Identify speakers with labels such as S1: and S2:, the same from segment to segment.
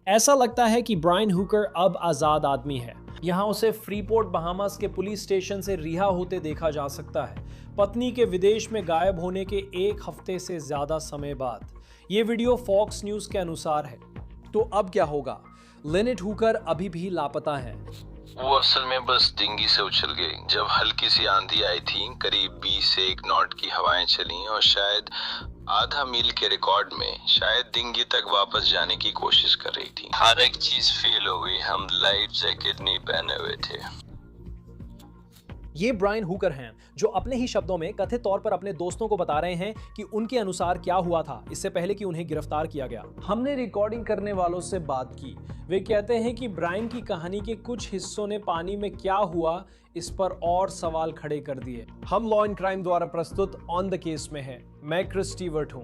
S1: ऐसा लगता है कि ब्रायन हुकर अब आज़ाद आदमी है। यहाँ उसे फ्रीपोर्ट बहामास के पुलिस स्टेशन से रिहा होते देखा जा सकता है, पत्नी के विदेश में गायब होने के 1 हफ्ते से ज्यादा समय बाद। ये वीडियो फॉक्स न्यूज के अनुसार है। तो अब क्या होगा? लिनेट हुकर अभी भी लापता हैं।
S2: वो असल में बस डिंगी से उछल गई जब हल्की सी आंधी आई थी। करीब 20 से 1 नॉट की हवाएं चली और शायद आधा मील के रिकॉर्ड में शायद डिंगी तक वापस जाने की कोशिश कर रही थी। हर एक चीज फेल हो गई। हम लाइफ जैकेट नहीं पहने हुए थे।
S1: ये ब्रायन हुकर हैं जो अपने ही शब्दों में कथित तौर पर अपने दोस्तों को बता रहे हैं कि उनके अनुसार क्या हुआ था इससे पहले कि उन्हें गिरफ्तार किया गया। हमने रिकॉर्डिंग करने वालों से बात की। वे कहते हैं कि ब्रायन की कहानी के कुछ हिस्सों ने पानी में क्या हुआ इस पर और सवाल खड़े कर दिए। हम लॉ एंड क्राइम द्वारा प्रस्तुत ऑन द केस में हैं। मैं क्रिस स्टीवर्ट हूं।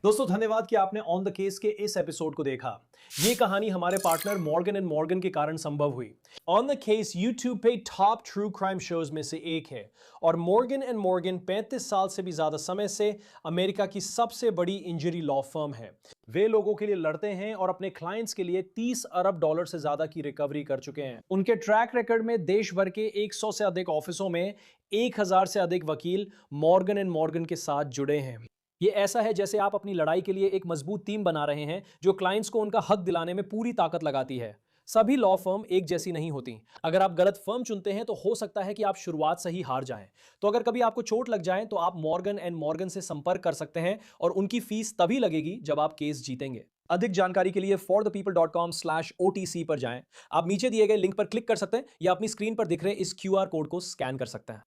S1: दोस्तों धन्यवाद कि आपने ऑन द केस के इस एपिसोड को देखा। ये कहानी हमारे पार्टनर मॉर्गन एंड मॉर्गन के कारण संभव हुई। ऑन द केस यूट्यूब पे टॉप ट्रू क्राइम शोज में से एक है और मॉर्गन एंड मॉर्गन 35 साल से भी ज्यादा समय से अमेरिका की सबसे बड़ी इंजरी लॉ फर्म है। वे लोगों के लिए लड़ते हैं और अपने क्लाइंट्स के लिए 30 अरब डॉलर से ज्यादा की रिकवरी कर चुके हैं। उनके ट्रैक रिकॉर्ड में देश भर के 100 से अधिक ऑफिसों में 1000 से अधिक वकील मॉर्गन एंड मॉर्गन के साथ जुड़े हैं। ये ऐसा है जैसे आप अपनी लड़ाई के लिए एक मजबूत टीम बना रहे हैं जो क्लाइंट्स को उनका हक दिलाने में पूरी ताकत लगाती है। सभी लॉ फर्म एक जैसी नहीं होती। अगर आप गलत फर्म चुनते हैं तो हो सकता है कि आप शुरुआत से ही हार जाएं। तो अगर कभी आपको चोट लग जाए तो आप मॉर्गन एंड मॉर्गन से संपर्क कर सकते हैं और उनकी फीस तभी लगेगी जब आप केस जीतेंगे। अधिक जानकारी के लिए forthepeople.com/OTC पर जाएं। आप नीचे दिए गए लिंक पर क्लिक कर सकते हैं या अपनी स्क्रीन पर दिख रहे इस QR कोड को स्कैन कर सकते हैं।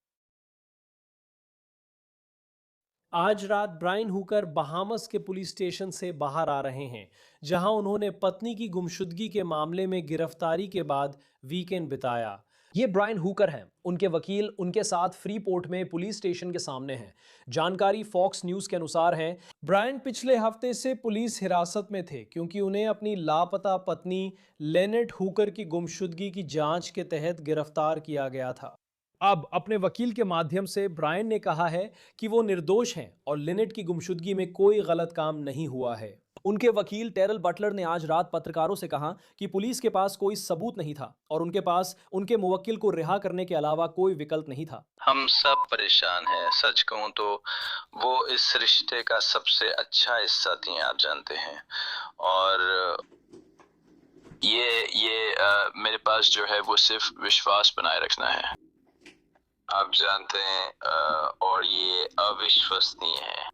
S1: आज रात ब्रायन हुकर बहामस के पुलिस स्टेशन से बाहर आ रहे हैं, जहां उन्होंने पत्नी की गुमशुदगी के मामले में गिरफ्तारी के बाद वीकेंड बिताया। ये ब्रायन हुकर हैं। उनके वकील उनके साथ फ्रीपोर्ट में पुलिस स्टेशन के सामने हैं। जानकारी फॉक्स न्यूज के अनुसार है, ब्रायन पिछले हफ्ते से पुलिस हिरासत में थे क्योंकि उन्हें अपनी लापता पत्नी लिनेट हुकर की गुमशुदगी की जांच के तहत गिरफ्तार किया गया था। अब अपने वकील के माध्यम से ब्रायन ने कहा है कि वो निर्दोष हैं और लिनेट की गुमशुदगी में कोई गलत काम नहीं हुआ है। उनके वकील टेरल बटलर ने आज रात पत्रकारों से कहा कि पुलिस के पास कोई सबूत नहीं था और उनके पास उनके मुवक्किल को रिहा करने के अलावा कोई विकल्प नहीं था।
S2: हम सब परेशान हैं। सच कहूं तो वो इस रिश्ते का सबसे अच्छा हिस्सा थी, आप जानते हैं। और मेरे पास जो है वो सिर्फ विश्वास बनाए रखना है, आप जानते हैं। और ये अविश्वसनीय है।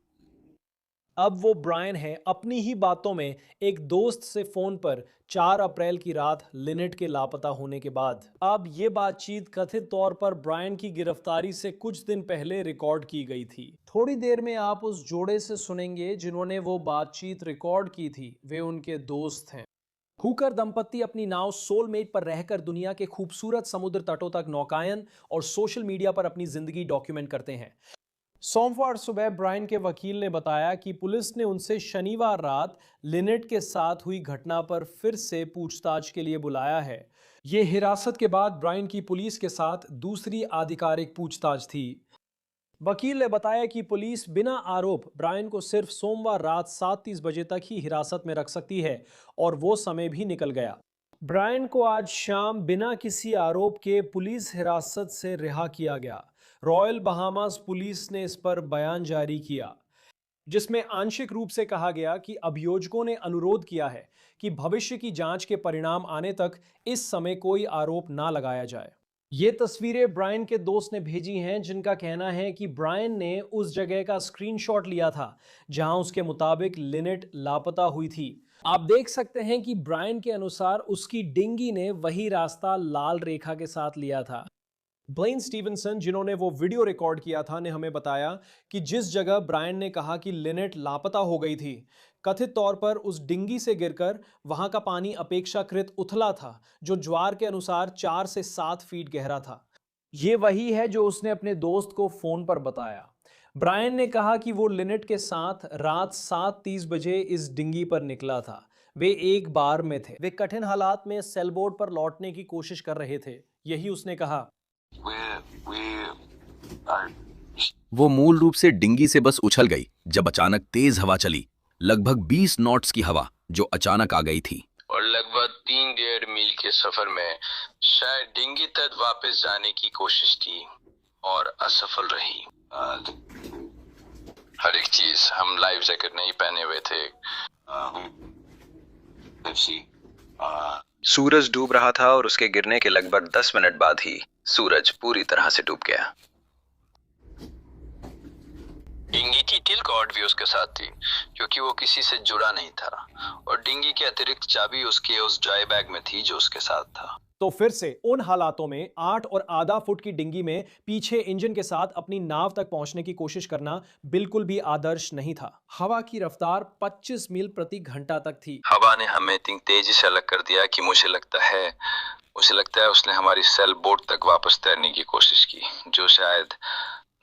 S1: अब वो ब्रायन है अपनी ही बातों में एक दोस्त से फोन पर 4 अप्रैल की रात लिनेट के लापता होने के बाद। अब ये बातचीत कथित तौर पर ब्रायन की गिरफ्तारी से कुछ दिन पहले रिकॉर्ड की गई थी। थोड़ी देर में आप उस जोड़े से सुनेंगे जिन्होंने वो बातचीत रिकॉर्ड की थी। वे उनके दोस्त हैं। हुकर दंपत्ति अपनी नाव सोलमेट पर रहकर दुनिया के खूबसूरत समुद्र तटों तक नौकायन और सोशल मीडिया पर अपनी जिंदगी डॉक्यूमेंट करते हैं। सोमवार सुबह ब्रायन के वकील ने बताया कि पुलिस ने उनसे शनिवार रात लिनेट के साथ हुई घटना पर फिर से पूछताछ के लिए बुलाया है। ये हिरासत के बाद ब्रायन की पुलिस के साथ दूसरी आधिकारिक पूछताछ थी। वकील ने बताया कि पुलिस बिना आरोप ब्रायन को सिर्फ सोमवार रात 7:30 बजे तक ही हिरासत में रख सकती है और वो समय भी निकल गया। ब्रायन को आज शाम बिना किसी आरोप के पुलिस हिरासत से रिहा किया गया। रॉयल बहामास पुलिस ने इस पर बयान जारी किया जिसमें आंशिक रूप से कहा गया कि अभियोजकों ने अनुरोध किया है कि भविष्य की जांच के परिणाम आने तक इस समय कोई आरोप ना लगाया जाए। ये तस्वीरें ब्रायन के दोस्त ने भेजी हैं जिनका कहना है कि ब्रायन ने उस जगह का स्क्रीनशॉट लिया था जहां उसके मुताबिक लिनेट लापता हुई थी। आप देख सकते हैं कि ब्रायन के अनुसार उसकी डिंगी ने वही रास्ता लाल रेखा के साथ लिया था। ब्लेन स्टीवनसन जिन्होंने वो वीडियो रिकॉर्ड किया था ने हमें बताया कि जिस जगह ब्रायन ने कहा कि लिनेट लापता हो गई थी, कथित तौर पर उस डिंगी से गिरकर वहां का पानी अपेक्षाकृत उथला था जो ज्वार के अनुसार 4 से 7 फीट गहरा था। ये वही है जो उसने अपने दोस्त को फोन पर बताया। ब्रायन ने कहा कि वो लिनेट के साथ रात 7:30 बजे इस डिंगी पर निकला था। वे एक बार में थे। वे कठिन हालात में सेलबोट पर लौटने की कोशिश कर रहे थे, यही उसने कहा।
S2: we are
S3: वो मूल रूप से डिंगी से बस उछल गई जब अचानक तेज हवा चली, लगभग 20 नॉट्स की हवा जो अचानक आ गई थी।
S2: और लगभग 3.5 मील के सफर में शायद डिंगी तक वापस जाने की कोशिश की और असफल रही। हर एक चीज, हम लाइफ जैकेट नहीं पहने हुए थे। सूरज डूब रहा था और उसके गिरने के लगभग 10 मिनट बाद ही सूरज पूरी तरह से डूब गया। डिंगी की टिल कॉर्ड भी उसके साथ थी क्योंकि वो किसी से जुड़ा नहीं था, और डिंगी के अतिरिक्त चाबी उसके उस ड्राई बैग में थी जो उसके साथ था।
S1: तो फिर से उन हालातों में 8.5 फुट की डिंगी में पीछे इंजन के साथ अपनी नाव तक पहुंचने की कोशिश करना बिल्कुल भी आदर्श नहीं था। हवा की रफ्तार 25 मील प्रति घंटा तक थी।
S2: हवा ने हमें इतनी तेजी से अलग कर दिया कि मुझे लगता है उसने हमारी सेल बोट तक वापस तैरने की कोशिश की, जो शायद,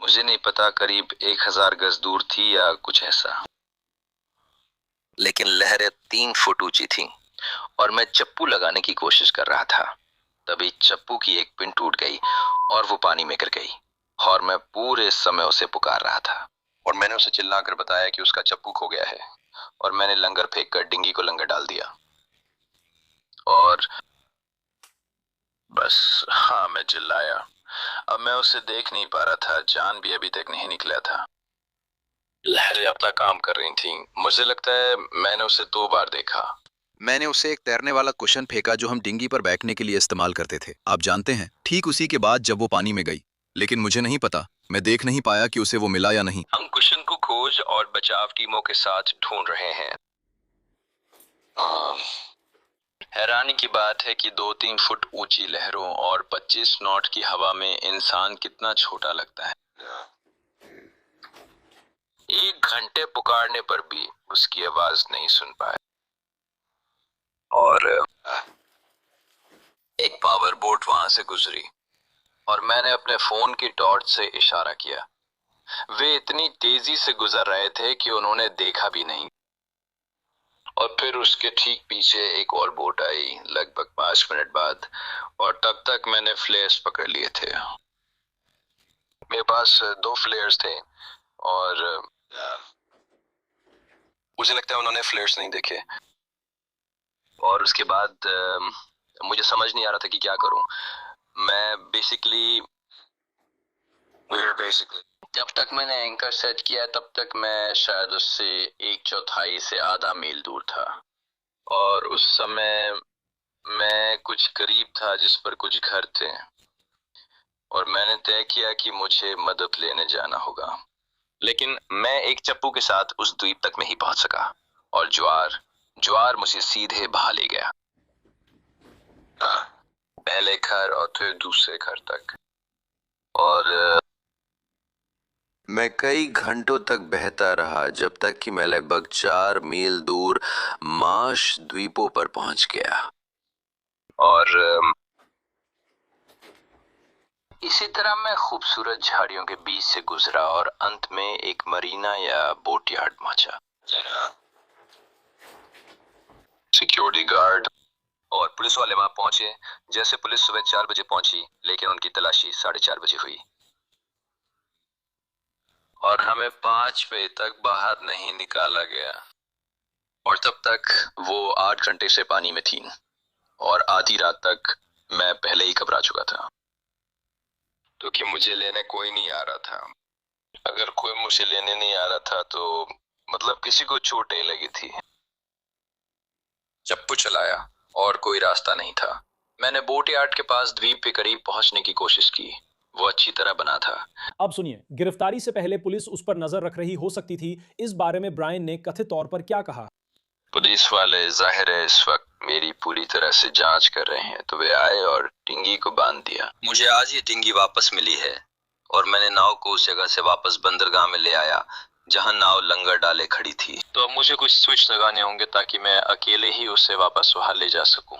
S2: मुझे नहीं पता, करीब 1000 गज दूर थी या कुछ ऐसा। लेकिन लहरें 3 फुट ऊंची थीं और मैं चप्पू लगाने की कोशिश कर रहा था। तभी चप्पू की एक पिन टूट गई और वो पानी में गिर गई, और मैं पूरे समय उसे पुकार रहा था। और मैंने उसे चिल्लाकर बताया कि उसका चप्पू खो गया है, और मैंने लंगर फेंक कर डिंगी को लंगर डाल दिया। और बस, हाँ, मैं चिल्लाया। अब मैं उसे देख नहीं पा रहा था, जान भी अभी तक नहीं निकला था। लहरें अपना काम कर रही थीं। मुझे लगता है मैंने उसे 2 बार देखा।
S3: मैंने उसे एक तैरने वाला कुशन फेंका जो हम डिंगी पर बैठने के लिए इस्तेमाल करते थे, आप जानते हैं, ठीक उसी के बाद जब वो पानी में गई। लेकिन मुझे नहीं पता, मैं देख नहीं पाया कि उसे वो मिला या नहीं।
S2: हम कुशन को खोज और बचाव टीमों के साथ ढूंढ रहे हैं। हैरानी की बात है कि 2-3 फुट ऊंची लहरों और 25 नॉट की हवा में इंसान कितना छोटा लगता है। 1 घंटे पुकारने पर भी उसकी आवाज नहीं सुन पाए। और एक पावर बोट वहां से गुजरी और मैंने अपने फोन की टॉर्च से इशारा किया। वे इतनी तेजी से गुजर रहे थे कि उन्होंने देखा भी नहीं। और फिर उसके ठीक पीछे एक और बोट आई लगभग 5 मिनट बाद, और तब तक मैंने फ्लेयर्स पकड़ लिए थे। मेरे पास 2 फ्लेयर्स थे, और मुझे लगता है उन्होंने फ्लेयर्स नहीं देखे। और उसके बाद मुझे समझ नहीं आ रहा था कि क्या करूं। मैं बेसिकली जब तक मैंने एंकर सेट किया तब तक मैं शायद उससे 1/4 से आधा मील दूर था, और उस समय मैं कुछ करीब था जिस पर कुछ घर थे, और मैंने तय किया कि मुझे मदद लेने जाना होगा। लेकिन मैं एक चप्पू के साथ उस द्वीप तक नहीं पहुंच सका, और ज्वार मुझे सीधे बहा ले गया, पहले घर और फिर दूसरे घर तक। और मैं कई घंटों तक बहता रहा जब तक कि मैं लगभग 4 मील दूर मार्श द्वीपों पर पहुंच गया। और इसी तरह मैं खूबसूरत झाड़ियों के बीच से गुजरा और अंत में एक मरीना या बोटयार्ड पहुंचा। सिक्योरिटी गार्ड और पुलिस वाले वहां पहुंचे। जैसे पुलिस सुबह 4 बजे पहुंची, लेकिन उनकी तलाशी 4:30 बजे हुई, और हमें 5 बजे तक बाहर नहीं निकाला गया। और तब तक वो 8 घंटे से पानी में थी, और आधी रात तक मैं पहले ही घबरा चुका था, क्योंकि मुझे लेने कोई नहीं आ रहा था। अगर कोई मुझे लेने नहीं आ रहा था तो मतलब किसी को चोट नहीं लगी थी। चप्पू चलाया और कोई रास्ता नहीं था। मैंने बोट यार्ड के पास द्वीप के करीब पहुंचने की कोशिश की। वो अच्छी तरह बना था।
S1: अब सुनिए, गिरफ्तारी से पहले पुलिस उस पर नजर रख रही हो सकती थी। इस बारे में ब्रायन ने कथित तौर पर क्या कहा?
S2: पुलिस वाले जाहिर है इस वक्त मेरी पूरी तरह से जांच कर रहे हैं, तो वे आए और टिंगी को बांध दिया। मुझे आज ये टिंगी वापस मिली है, और मैंने नाव को उस जगह से वापस बंदरगाह में ले आया जहां नाव लंगर डाले खड़ी थी। तो अब मुझे कुछ स्विच लगाने होंगे ताकि मैं अकेले ही उसे वापस वहां ले जा सकूं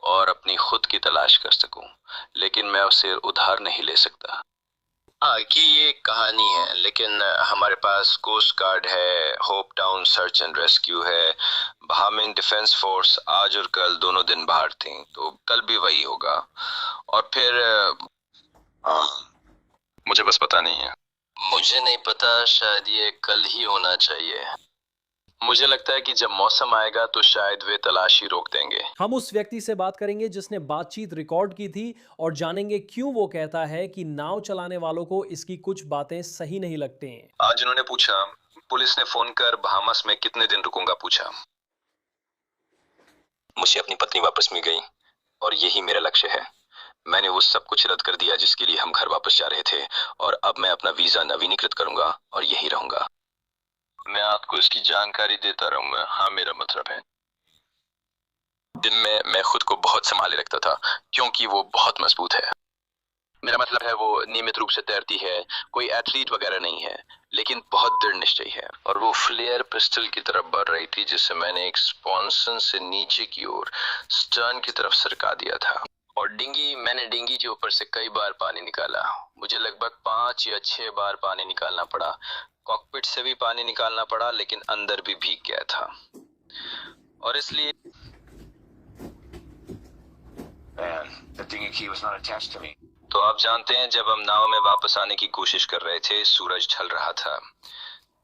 S2: और अपनी खुद की तलाश कर सकूं, लेकिन मैं उसे उधार नहीं ले सकता। हाँ, कि ये एक कहानी है, लेकिन हमारे पास कोस्ट गार्ड है, hope town search and rescue है, बहामिन डिफेंस फोर्स आज और कल दोनों दिन बाहर थी, तो कल भी वही होगा। और फिर मुझे बस पता नहीं है। मुझे नहीं पता, शायद ये कल ही होना चाहिए। मुझे लगता है कि जब मौसम आएगा तो शायद वे तलाशी रोक देंगे।
S1: हम उस व्यक्ति से बात करेंगे जिसने बातचीत रिकॉर्ड की थी और जानेंगे क्यों वो कहता है कि नाव चलाने वालों को इसकी कुछ बातें सही नहीं लगती हैं।
S2: आज उन्होंने पूछा, पुलिस ने फोन कर बहामास में कितने दिन रुकूंगा पूछा। मुझे अपनी पत्नी वापस मिल गई और यही मेरा लक्ष्य है। मैंने वो सब कुछ रद्द कर दिया जिसके लिए हम घर वापस जा रहे थे, और अब मैं अपना वीजा नवीनीकृत करूंगा और यही रहूंगा। मैं आपको इसकी जानकारी देता रहूंगा। हाँ, मेरा मतलब है, दिन में मैं खुद को बहुत संभाले रखता था क्योंकि वो बहुत मजबूत है। मेरा मतलब है वो नियमित रूप से तैरती है, कोई एथलीट वगैरह नहीं है, लेकिन बहुत दृढ़ निश्चयी है। और वो फ्लेयर पिस्टल की तरफ बढ़ रही थी जिसे मैंने एक स्पॉन्सन से नीचे की ओर स्टर्न की तरफ सरका दिया था। और मैंने डिंगी के ऊपर से कई बार पानी निकाला। मुझे लगभग 5 या 6 बार पानी निकालना पड़ा। कॉकपिट से भी पानी निकालना पड़ा, लेकिन अंदर भी भीग गया था। और इसलिए तो आप जानते हैं, जब हम नाव में वापस आने की कोशिश कर रहे थे, सूरज ढल रहा था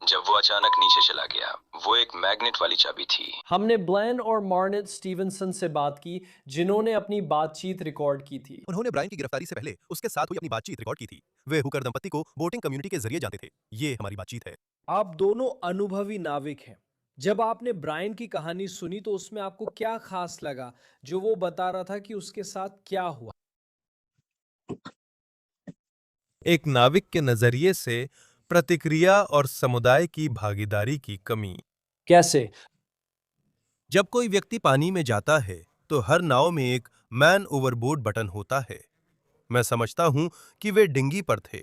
S2: जब वो अचानक नीचे चला गया। वो एक मैग्नेट वाली चाबी थी।
S1: हमने ब्लैन और मार्नेट स्टीवनसन से बात की जिन्होंने अपनी बातचीत रिकॉर्ड की थी।
S4: उन्होंने ब्रायन की गिरफ्तारी से पहले उसके साथ हुई अपनी बातचीत रिकॉर्ड की थी। वे हुकर दंपति को बोटिंग कम्युनिटी के जरिए जानते थे। ये हमारी बातचीत है।
S1: आप दोनों अनुभवी नाविक हैं। जब आपने ब्रायन की कहानी सुनी तो उसमें आपको क्या खास लगा जो वो बता रहा था कि उसके साथ क्या हुआ?
S4: एक नाविक के नजरिए से प्रतिक्रिया और समुदाय की भागीदारी की कमी।
S1: कैसे?
S4: जब कोई व्यक्ति पानी में जाता है तो हर नाव में एक मैन ओवरबोर्ड बटन होता है। मैं समझता हूं कि वे डिंगी पर थे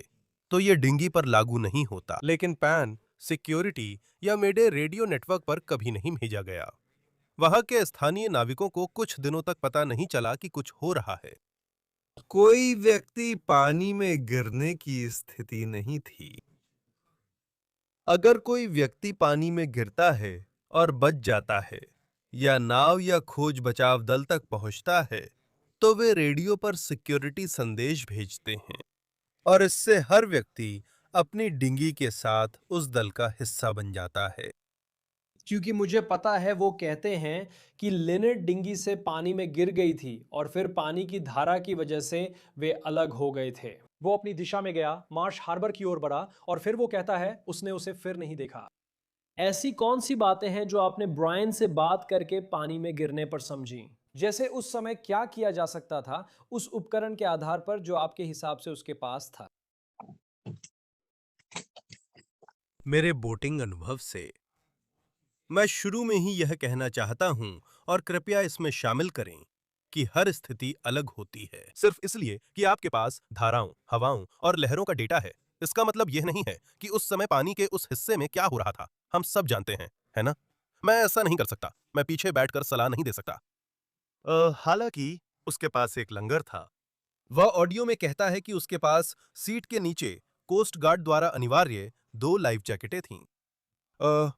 S4: तो ये डिंगी पर लागू नहीं होता, लेकिन पैन, सिक्योरिटी या मेडे रेडियो नेटवर्क पर कभी नहीं भेजा गया। वहां के स्थानीय नाविकों को कुछ दिनों तक पता नहीं चला कि कुछ हो रहा है। कोई व्यक्ति पानी में गिरने की स्थिति नहीं थी। अगर कोई व्यक्ति पानी में गिरता है और बच जाता है या नाव या खोज बचाव दल तक पहुंचता है तो वे रेडियो पर सिक्योरिटी संदेश भेजते हैं और इससे हर व्यक्ति अपनी डिंगी के साथ उस दल का हिस्सा बन जाता है।
S1: क्योंकि मुझे पता है वो कहते हैं कि लिनेट डिंगी से पानी में गिर गई थी और फिर पानी की धारा की वजह से वे अलग हो गए थे। वो अपनी दिशा में गया, मार्श हार्बर की ओर बढ़ा और फिर वो कहता है उसने उसे फिर नहीं देखा। ऐसी कौन सी बातें हैं जो आपने ब्रायन से बात करके पानी में गिरने पर समझी? जैसे उस समय क्या किया जा सकता था उस उपकरण के आधार पर जो आपके हिसाब से उसके पास था?
S4: मेरे बोटिंग अनुभव से मैं शुरू में ही यह कहना चाहता हूं और कृपया इसमें शामिल करें कि हर स्थिति अलग होती है। सिर्फ इसलिए कि आपके पास धाराओं, हवाओं और लहरों का डेटा है, इसका मतलब यह नहीं है कि उस समय पानी के उस हिस्से में क्या हो रहा था। हम सब जानते हैं, है ना? मैं ऐसा नहीं कर सकता। मैं पीछे बैठकर सलाह नहीं दे सकता। हालांकि उसके पास एक लंगर था। वह ऑडियो में कहता है कि उसके पास सीट के नीचे कोस्ट गार्ड द्वारा अनिवार्य 2 लाइफ जैकेटें थीं।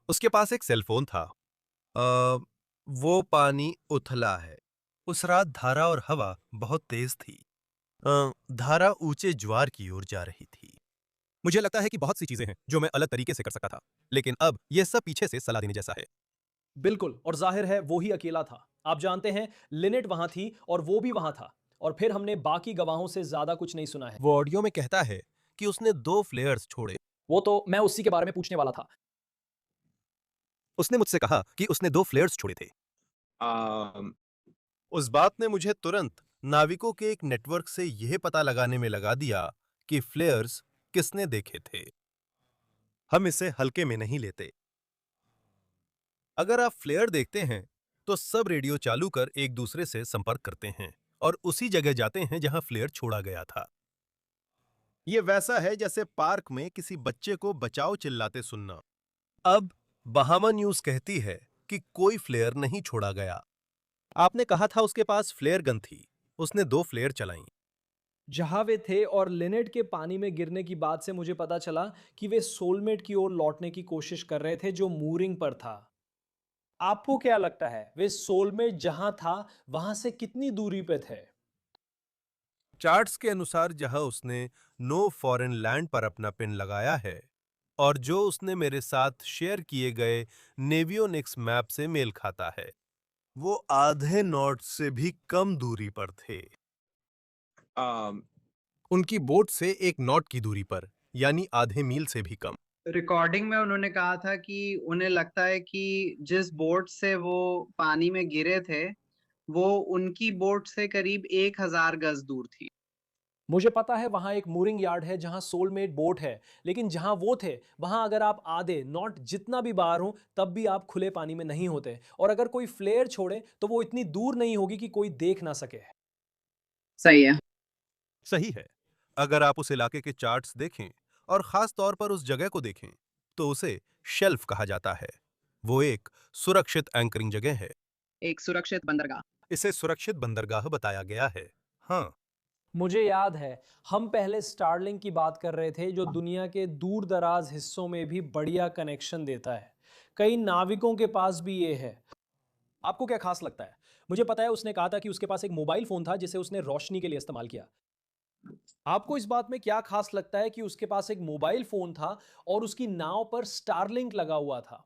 S4: उसके पास एक सेल फोन था। अ, वो पानी उथला है। उस रात धारा और हवा बहुत तेज थी। धारा ऊंचे ज्वार की ओर जा रही थी। मुझे लगता है कि बहुत सी चीजें हैं जो मैं अलग तरीके से कर सकता था, लेकिन अब यह सब पीछे से सलाह देने जैसा है।
S1: बिल्कुल, और जाहिर है वो ही अकेला था। आप जानते हैं लिनेट वहां थी और वो भी वहां था, और फिर हमने बाकी गवाहों से ज्यादा कुछ नहीं सुना है।
S4: वो ऑडियो में कहता है कि उसने 2 फ्लेयर्स छोड़े।
S1: वो तो मैं उसी के बारे में पूछने वाला था।
S4: उसने मुझसे कहा कि उसने 2 फ्लेयर्स छोड़े थे। उस बात ने मुझे तुरंत नाविकों के एक नेटवर्क से यह पता लगाने में लगा दिया कि फ्लेयर्स किसने देखे थे। हम इसे हल्के में नहीं लेते। अगर आप फ्लेयर देखते हैं तो सब रेडियो चालू कर एक दूसरे से संपर्क करते हैं और उसी जगह जाते हैं जहां फ्लेयर छोड़ा गया था। यह वैसा है जैसे पार्क में किसी बच्चे को बचाओ चिल्लाते सुनना। अब बहामा न्यूज कहती है कि कोई फ्लेयर नहीं छोड़ा गया। आपने कहा था उसके पास फ्लेयर गन थी। उसने 2 फ्लेयर चलाई।
S1: जहां वे थे और लिनेट के पानी में गिरने की बात से मुझे पता चला कि वे सोलमेट की ओर लौटने की कोशिश कर रहे थे जो मूरिंग पर था। आपको क्या लगता है वे सोलमेट जहां था वहां से कितनी दूरी पे थे?
S4: चार्ट्स के अनुसार जहां उसने नो फॉरेन लैंड पर अपना पिन लगाया है और जो उसने मेरे साथ शेयर किए गए नेवियोनिक्स मैप से मेल खाता है, वो आधे नॉट से भी कम दूरी पर थे। उनकी बोट से 1 नॉट की दूरी पर, यानी आधे मील से भी कम।
S5: रिकॉर्डिंग में उन्होंने कहा था कि उन्हें लगता है कि जिस बोट से वो पानी में गिरे थे, वो उनकी बोट से करीब 1000 गज दूर थी।
S1: मुझे पता है वहां एक मूरिंग यार्ड है जहां सोलमेट बोट है, लेकिन जहां वो थे वहां अगर आप आधे नॉट जितना भी बाहर हो तब भी आप खुले पानी में नहीं होते, और अगर कोई फ्लेयर छोड़े तो वो इतनी दूर नहीं होगी कि कोई देख ना सके।
S5: सही है।
S4: सही है। अगर आप उस इलाके के चार्ट्स देखें और खास तौर पर उस जगह को देखें, तो उसे शेल्फ कहा जाता है। वो एक सुरक्षित एंकरिंग जगह है।
S5: एक सुरक्षित बंदरगाह।
S4: इसे सुरक्षित बंदरगाह बताया गया है। हाँ,
S1: मुझे याद है हम पहले स्टारलिंक की बात कर रहे थे, जो दुनिया के दूर दराज हिस्सों में भी बढ़िया कनेक्शन देता है। कई नाविकों के पास भी ये है। आपको क्या खास लगता है? मुझे पता है उसने कहा था कि उसके पास एक मोबाइल फोन था जिसे उसने रोशनी के लिए इस्तेमाल किया। आपको इस बात में क्या खास लगता है कि उसके पास एक मोबाइल फोन था और उसकी नाव पर स्टारलिंक लगा हुआ था?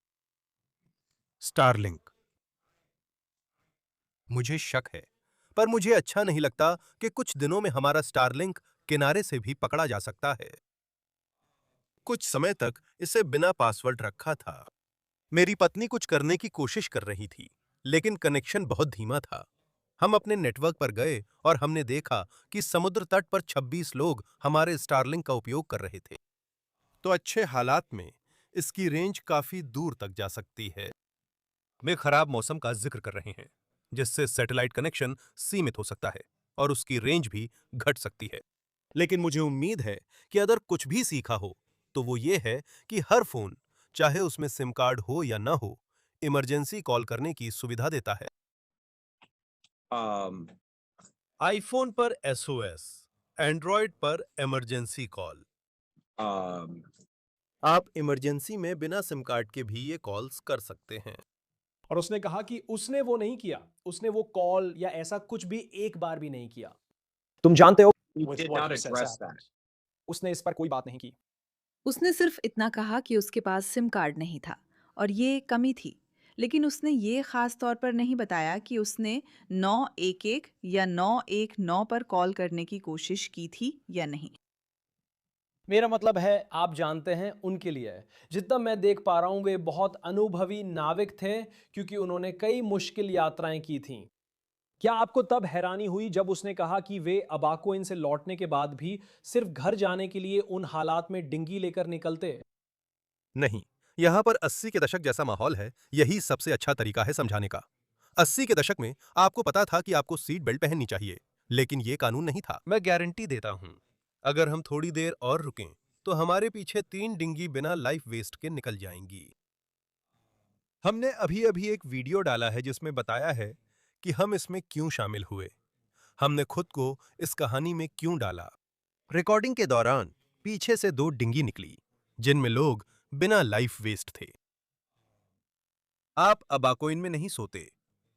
S4: स्टारलिंक। मुझे शक है, पर मुझे अच्छा नहीं लगता कि कुछ दिनों में हमारा स्टारलिंक किनारे से भी पकड़ा जा सकता है। कुछ समय तक इसे बिना पासवर्ड रखा था। मेरी पत्नी कुछ करने की कोशिश कर रही थी, लेकिन कनेक्शन बहुत धीमा था। हम अपने नेटवर्क पर गए और हमने देखा कि समुद्र तट पर 26 लोग हमारे स्टारलिंक का उपयोग कर रहे थे। तो अच्छे हालात में इसकी रेंज काफी दूर तक जा सकती है। वे खराब मौसम का जिक्र कर रहे हैं, जिससे सैटेलाइट कनेक्शन सीमित हो सकता है और उसकी रेंज भी घट सकती है। लेकिन मुझे उम्मीद है कि अगर कुछ भी सीखा हो, तो वो ये है कि हर फोन, चाहे उसमें सिम कार्ड हो या ना हो, इमरजेंसी कॉल करने की सुविधा देता है। आईफोन पर एसओएस, एंड्रॉयड पर इमरजेंसी कॉल। आप इमरजेंसी में बिना सिम कार्ड के भी ये कॉल्स कर सकते हैं।
S1: और उसने कहा कि उसने वो नहीं किया, उसने वो कॉल या ऐसा कुछ भी एक बार भी नहीं किया। तुम जानते हो
S6: did not address that.
S1: उसने इस पर कोई बात नहीं की।
S7: उसने सिर्फ इतना कहा कि उसके पास सिम कार्ड नहीं था और ये कमी थी, लेकिन उसने ये खास तौर पर नहीं बताया कि उसने 911 या 919 पर कॉल करने की कोशिश की थी या नहीं।
S1: मेरा मतलब है आप जानते हैं उनके लिए है। जितना मैं देख पा रहा हूँ वे बहुत अनुभवी नाविक थे, क्योंकि उन्होंने कई मुश्किल यात्राएं की थीं। क्या आपको तब हैरानी हुई जब उसने कहा कि वे अबाकोइन से लौटने के बाद भी सिर्फ घर जाने के लिए उन हालात में डिंगी लेकर निकलते?
S4: नहीं, यहाँ पर 80 के दशक जैसा माहौल है। यही सबसे अच्छा तरीका है समझाने का। 80 के दशक में आपको पता था कि आपको सीट बेल्ट पहननी चाहिए, लेकिन ये कानून नहीं था। मैं गारंटी देता हूँ, अगर हम थोड़ी देर और रुकें, तो हमारे पीछे 3 डिंगी बिना लाइफ वेस्ट के निकल जाएंगी। हमने अभी-अभी एक वीडियो डाला है जिसमें बताया है कि हम इसमें क्यों शामिल हुए। हमने खुद को इस कहानी में क्यों डाला। रिकॉर्डिंग के दौरान पीछे से 2 डिंगी निकली, जिनमें लोग बिना लाइफ वेस्ट थे। आप अबाकोइन में नहीं सोते।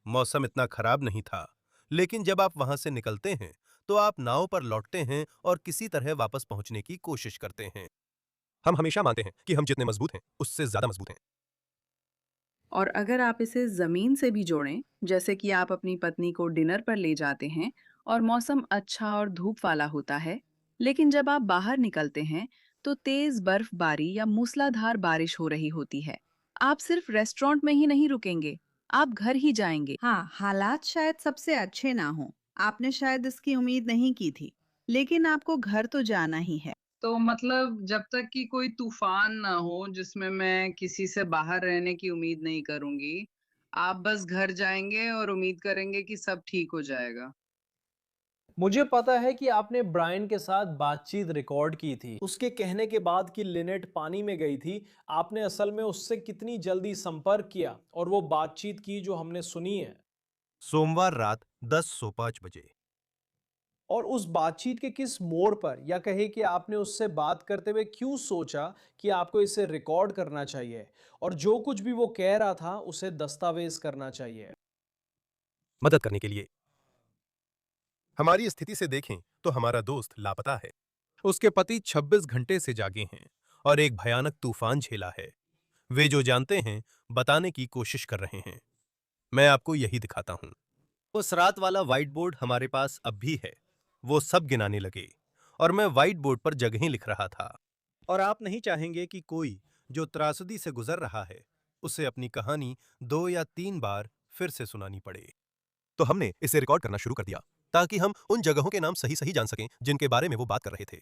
S4: मौसम इतना खराब नहीं था, लेकिन जब आप वहां से निकलते हैं, तो आप नाव पर लौटते हैं और किसी तरह वापस पहुंचने की कोशिश करते हैं। हम हमेशा मानते हैं कि हम जितने मजबूत हैं, उससे ज्यादा मजबूत हैं।
S7: और अगर आप इसे जमीन से भी जोड़ें, जैसे कि आप अपनी पत्नी को डिनर पर ले जाते हैं और मौसम अच्छा और धूप वाला होता है, लेकिन जब आप बाहर निकलते हैं तो तेज बर्फबारी या मूसलाधार बारिश हो रही होती है, आप सिर्फ रेस्टोरेंट में ही नहीं रुकेंगे, आप घर ही जाएंगे।
S8: हाँ, हालात शायद सबसे अच्छे ना हों। आपने शायद इसकी उम्मीद नहीं की थी, लेकिन आपको घर तो जाना ही है।
S5: तो मतलब जब तक कि कोई तूफान ना हो जिसमें मैं किसी से बाहर रहने की उम्मीद नहीं करूंगी, आप बस घर जाएंगे और उम्मीद करेंगे कि सब ठीक हो जाएगा।
S1: मुझे पता है कि आपने ब्रायन के साथ बातचीत रिकॉर्ड की थी। उसके कहने के बाद कि लिनेट पानी में गई थी, आपने असल में उससे कितनी जल्दी संपर्क किया और वो बातचीत की जो हमने सुनी है?
S4: सोमवार रात 10:05 बजे।
S1: और उस बातचीत के किस मोड़ पर, या कहे कि आपने उससे बात करते हुए क्यों सोचा कि आपको इसे रिकॉर्ड करना चाहिए और जो कुछ भी वो कह रहा था उसे दस्तावेज करना चाहिए?
S4: मदद करने के लिए हमारी स्थिति से देखें तो हमारा दोस्त लापता है। उसके पति 26 घंटे से जागे हैं और एक भयानक तूफान झेला है। वे जो जानते हैं बताने की कोशिश कर रहे हैं। मैं आपको यही दिखाता हूं। उस रात वाला व्हाइट बोर्ड हमारे पास अब भी है। वो सब गिनाने लगे और मैं व्हाइट बोर्ड पर जगहें लिख रहा था। और आप नहीं चाहेंगे कि कोई जो त्रासदी से गुजर रहा है उसे अपनी कहानी 2 या 3 बार फिर से सुनानी पड़े। तो हमने इसे रिकॉर्ड करना शुरू कर दिया ताकि हम उन जगहों के नाम सही सही जान सकें जिनके बारे में वो बात कर रहे थे।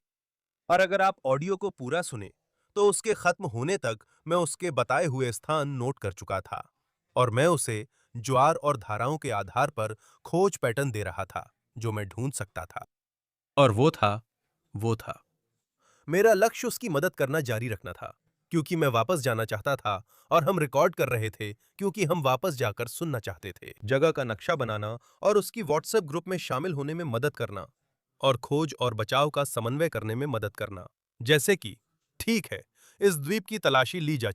S4: और अगर आप ऑडियो को पूरा सुने तो उसके खत्म होने तक मैं उसके बताए हुए स्थान नोट कर चुका था और मैं उसे ज्वार और धाराओं के आधार पर खोज पैटर्न दे रहा था जो मैं ढूंढ सकता था। और वो था मेरा लक्ष्य उसकी मदद करना जारी रखना था क्योंकि मैं वापस जाना चाहता था और हम रिकॉर्ड कर रहे थे क्योंकि हम वापस जाकर सुनना चाहते थे। जगह का नक्शा बनाना और उसकी व्हाट्सएप ग्रुप में शामिल होने में मदद करना और खोज और बचाव का समन्वय करने में मदद करना। जैसे कि ठीक है, इस द्वीप की तलाशी ली जा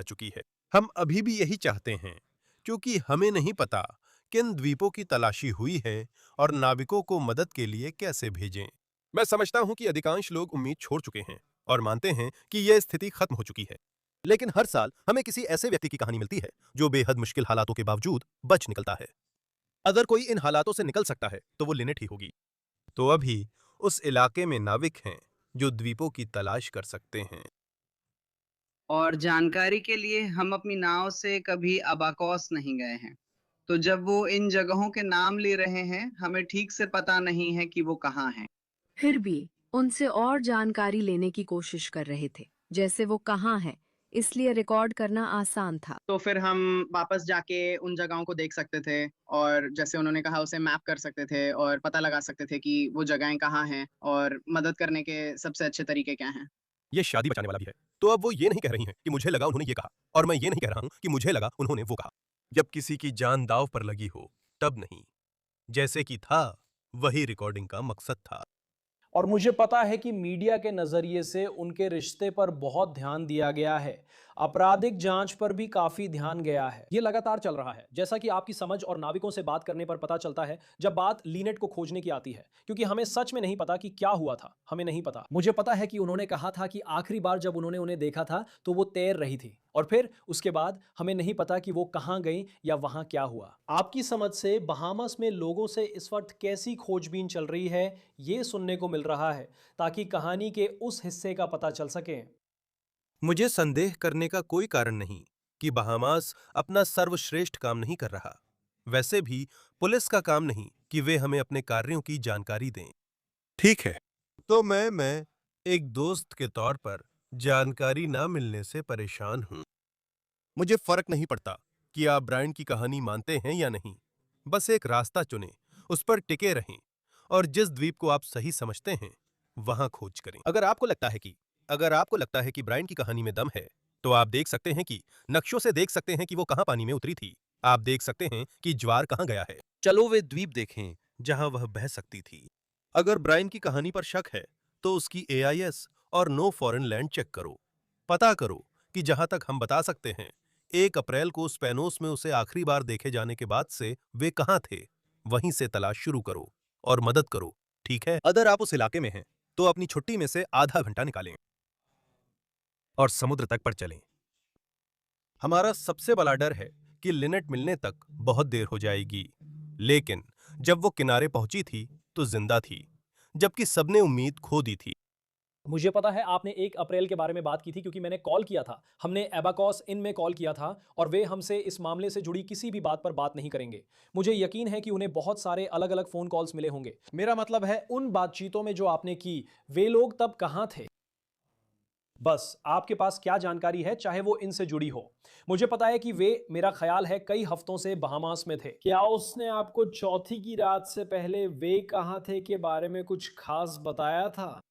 S4: चुकी है। हम अभी भी यही चाहते हैं क्योंकि हमें नहीं पता किन द्वीपों की तलाशी हुई है और नाविकों को मदद के लिए कैसे भेजें। मैं समझता हूं कि अधिकांश लोग उम्मीद छोड़ चुके हैं और मानते हैं कि यह स्थिति खत्म हो चुकी है। लेकिन हर साल हमें किसी ऐसे व्यक्ति की कहानी मिलती है जो बेहद मुश्किल हालातों के बावजूद बच निकलता है। अगर कोई इन हालातों से निकल सकता है तो वो लिनेट ही होगी। तो अभी उस इलाके में नाविक हैं जो द्वीपों की तलाश कर सकते हैं।
S5: और जानकारी के लिए हम अपनी नाव से कभी अबाकोस नहीं गए हैं, तो जब वो इन जगहों के नाम ले रहे हैं हमें ठीक से पता नहीं है कि वो कहाँ हैं।
S6: फिर भी उनसे और जानकारी लेने की कोशिश कर रहे थे, जैसे वो कहाँ है, इसलिए रिकॉर्ड करना आसान था।
S5: तो फिर हम वापस जाके उन जगहों को देख सकते थे और जैसे उन्होंने कहा उसे मैप कर सकते थे और पता लगा सकते थे कि वो जगहें कहाँ हैं और मदद करने के सबसे अच्छे तरीके क्या हैं।
S4: ये शादी बचाने वाला भी है। तो अब वो ये नहीं कह रही हैं कि मुझे लगा उन्होंने ये कहा और मैं ये नहीं कह रहा हूं कि मुझे लगा उन्होंने वो कहा। जब किसी की जान दांव पर लगी हो तब नहीं। जैसे कि था वही रिकॉर्डिंग का मकसद था।
S1: और मुझे पता है कि मीडिया के नज़रिए से उनके रिश्ते पर बहुत ध्यान दिया गया है, आपराधिक जांच पर भी काफ़ी ध्यान गया है। ये लगातार चल रहा है, जैसा कि आपकी समझ और नाविकों से बात करने पर पता चलता है जब बात लीनेट को खोजने की आती है, क्योंकि हमें सच में नहीं पता कि क्या हुआ था, हमें नहीं पता। मुझे पता है कि उन्होंने कहा था कि आखिरी बार जब उन्होंने उन्हें देखा था तो वो तैर रही थी, और फिर उसके बाद हमें नहीं पता कि वो कहाँ गई या वहाँ क्या हुआ। आपकी समझ से बहामास में लोगों से इस वक्त कैसी खोजबीन चल रही है, ये सुनने को मिल रहा है, ताकि कहानी के उस हिस्से का पता चल सके।
S4: मुझे संदेह करने का कोई कारण नहीं कि बहामास अपना सर्वश्रेष्ठ काम नहीं कर रहा। वैसे भी पुलिस का काम नहीं कि वे हमें अपने कार्यों की जानकारी दें। ठीक है, तो मैं एक दोस्त के तौर पर जानकारी ना मिलने से परेशान हूं। मुझे फर्क नहीं पड़ता कि आप ब्रायन की कहानी मानते हैं या नहीं। बस एक रास्ता चुनें, उस पर टिके रहें और जिस द्वीप को आप सही समझते हैं वहां खोज करें। अगर आपको लगता है कि ब्रायन की कहानी में दम है तो आप देख सकते हैं कि नक्शों से देख सकते हैं कि वो कहां पानी में उतरी थी। आप देख सकते हैं कि ज्वार कहां गया है। चलो वे द्वीप देखें जहां वह बह सकती थी। अगर ब्रायन की कहानी पर शक है तो उसकी AIS और नो फॉरेन लैंड चेक करो। पता करो कि जहां तक हम बता सकते हैं 1 अप्रैल को स्पेनोस में उसे आखिरी बार देखे जाने के बाद से वे कहां थे, वहीं से तलाश शुरू करो और मदद करो। ठीक है, अगर आप उस इलाके में हैं तो अपनी छुट्टी में से आधा घंटा निकालें और समुद्र तक पर चलें। हमारा सबसे बड़ा डर है कि लिनेट मिलने तक बहुत देर हो जाएगी, लेकिन जब वो किनारे पहुंची थी तो जिंदा थी, जबकि सबने उम्मीद खो दी थी।
S1: मुझे पता है आपने 1 अप्रैल के बारे में बात की थी, क्योंकि मैंने कॉल किया था। हमने एबाकॉस इन में कॉल किया था और वे हमसे इस मामले से जुड़ी किसी भी बात पर बात नहीं करेंगे। मुझे यकीन है कि उन्हें बहुत सारे अलग-अलग फ़ोन कॉल्स मिले होंगे। मेरा मतलब है उन बातचीतों में जो आपने की, वे लोग तब कहाँ थे? बस आपके पास क्या जानकारी है, चाहे वो इनसे जुड़ी हो। मुझे पता है कि वे, मेरा ख्याल है, कई हफ्तों से बहामास में थे। क्या उसने आपको चौथी की रात से पहले वे कहाँ थे के बारे में कुछ खास बताया था?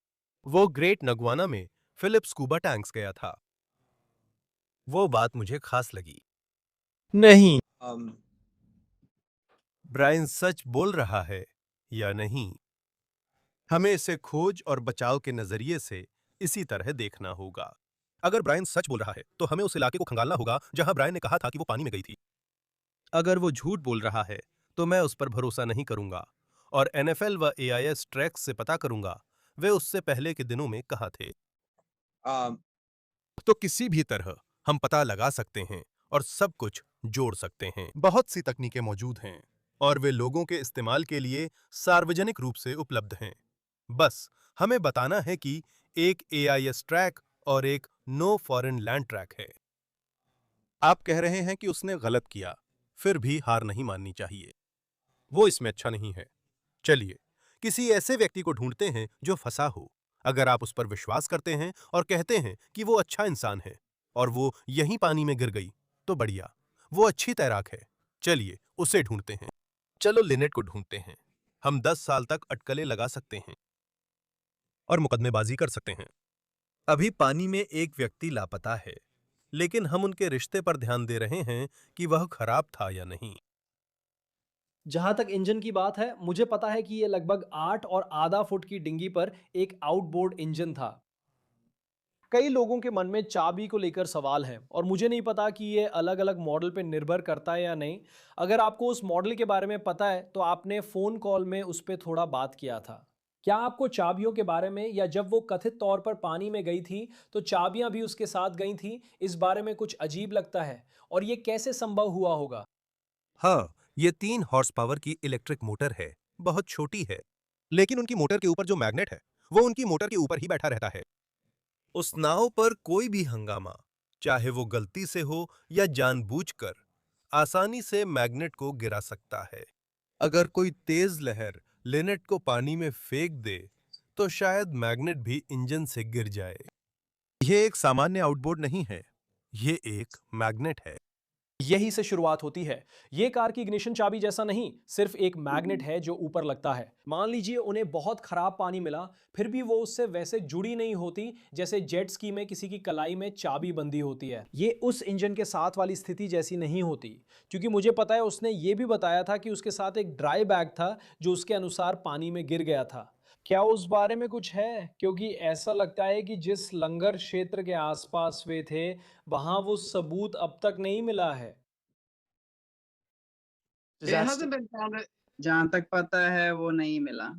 S4: वो ग्रेट नगवाना में फिलिप स्कूबा टैंक्स गया था। वो बात मुझे खास लगी। नहीं, ब्रायन सच बोल रहा है या नहीं? हमें इसे खोज और बचाव के नजरिए से इसी तरह देखना होगा। अगर ब्रायन सच बोल रहा है तो हमें उस इलाके को खंगालना होगा जहां ब्रायन ने कहा था कि वो पानी में गई थी। अगर वो झूठ बोल रहा है तो मैं उस पर भरोसा नहीं करूंगा और NFL व AIS ट्रैक्स से पता करूंगा वे उससे पहले के दिनों में कहाँ थे। तो किसी भी तरह हम पता लगा सकते हैं और सब कुछ जोड़ सकते हैं। बहुत सी तकनीकें मौजूद हैं और वे लोगों के इस्तेमाल के लिए सार्वजनिक रूप से उपलब्ध हैं। बस हमें बताना है कि एक AIS ट्रैक और एक नो फॉरेन लैंड ट्रैक है। आप कह रहे हैं कि उसने गलत किया, फिर भी हार नहीं माननी चाहिए। वो इसमें अच्छा नहीं है। चलिए किसी ऐसे व्यक्ति को ढूंढते हैं जो फंसा हो। अगर आप उस पर विश्वास करते हैं और कहते हैं कि वो अच्छा इंसान है और वो यहीं पानी में गिर गई, तो बढ़िया, वो अच्छी तैराक है। चलिए उसे ढूंढते हैं। चलो लिनेट को ढूंढते हैं। हम 10 साल तक अटकलें लगा सकते हैं और मुकदमेबाजी कर सकते हैं। अभी पानी में एक व्यक्ति लापता है, लेकिन हम उनके रिश्ते पर ध्यान दे रहे हैं कि वह खराब था या नहीं।
S1: जहां तक इंजन की बात है, मुझे पता है कि ये लगभग 8.5 फुट की डिंगी पर एक आउटबोर्ड इंजन था। कई लोगों के मन में चाबी को लेकर सवाल हैं और मुझे नहीं पता कि ये अलग अलग मॉडल पर निर्भर करता है या नहीं। अगर आपको उस मॉडल के बारे में पता है तो आपने फ़ोन कॉल में उस पर थोड़ा बात किया था। क्या आपको चाबियों के बारे में, या जब वो कथित तौर पर पानी में गई थी तो चाबियां भी उसके साथ गई थी, इस बारे में कुछ अजीब लगता है? और ये कैसे संभव हुआ होगा?
S4: हाँ, ये 3 हॉर्स पावर की इलेक्ट्रिक मोटर है। बहुत छोटी है, लेकिन उनकी मोटर के ऊपर जो मैग्नेट है, वो उनकी मोटर के ऊपर ही बैठा रहता है। उस नाव पर कोई भी हंगामा, चाहे वो गलती से हो या जानबूझकर, आसानी से मैग्नेट को गिरा सकता है। अगर कोई तेज लहर लिनेट को पानी में फेंक दे, तो शायद मैग्नेट भी इंजन से गिर जाए। ये एक सामान्य आउटबोर्ड नहीं है, ये एक मैग्नेट है।
S1: यही से शुरुआत होती है। ये कार की इग्निशन चाबी जैसा नहीं, सिर्फ एक मैग्नेट है जो ऊपर लगता है। मान लीजिए उन्हें बहुत खराब पानी मिला, फिर भी वो उससे वैसे जुड़ी नहीं होती जैसे जेट स्की में किसी की कलाई में चाबी बंधी होती है। ये उस इंजन के साथ वाली स्थिति जैसी नहीं होती, क्योंकि मुझे पता है उसने ये भी बताया था कि उसके साथ एक ड्राई बैग था जो उसके अनुसार पानी में गिर गया था। क्या उस बारे में कुछ है? क्योंकि ऐसा लगता है कि जिस लंगर क्षेत्र के आसपास वे थे, वहां वो सबूत अब तक नहीं मिला है।
S5: जहां तक पता है वो नहीं मिला।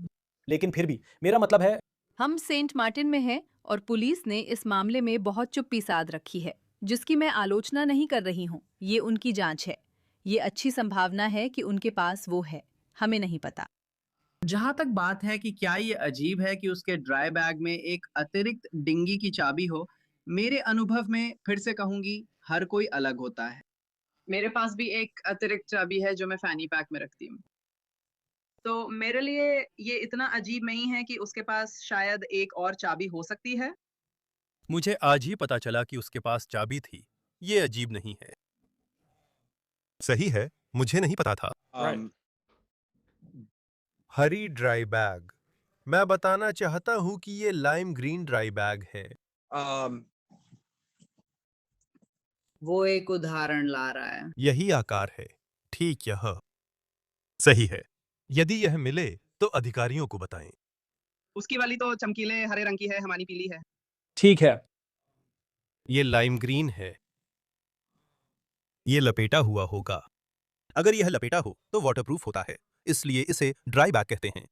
S1: लेकिन फिर भी मेरा मतलब है,
S7: हम सेंट मार्टिन में हैं और पुलिस ने इस मामले में बहुत चुप्पी साध रखी है, जिसकी मैं आलोचना नहीं कर रही हूँ। ये उनकी जांच है। ये अच्छी संभावना है कि उनके पास वो है, हमें नहीं पता।
S5: जहां तक बात है कि क्या ये अजीब है कि उसके ड्राई बैग में एक अतिरिक्त डिंगी की चाबी हो, मेरे अनुभव में फिर से कहूंगी हर कोई अलग होता है। मेरे पास भी एक अतिरिक्त चाबी है जो मैं फैनी पैक में रखती हूँ। तो मेरे लिए ये इतना अजीब नहीं है कि उसके पास शायद एक और चाबी हो सकती है।
S4: मुझे आज ही पता चला कि उसके पास चाबी थी। ये अजीब नहीं है। सही है, मुझे नहीं पता था। हरी ड्राई बैग। मैं बताना चाहता हूं कि ये लाइम ग्रीन ड्राई बैग है।
S5: वो एक उदाहरण ला रहा है।
S4: यही आकार है। ठीक यह सही है। यदि यह मिले तो अधिकारियों को बताएं।
S5: उसकी वाली तो चमकीले हरे रंग की है, हमारी पीली है।
S1: ठीक है।
S4: ये लाइम ग्रीन है। ये लपेटा हुआ होगा। अगर यह लपेटा हो तो वाटरप्रूफ होता है, इसलिए इसे ड्राई बैग कहते हैं।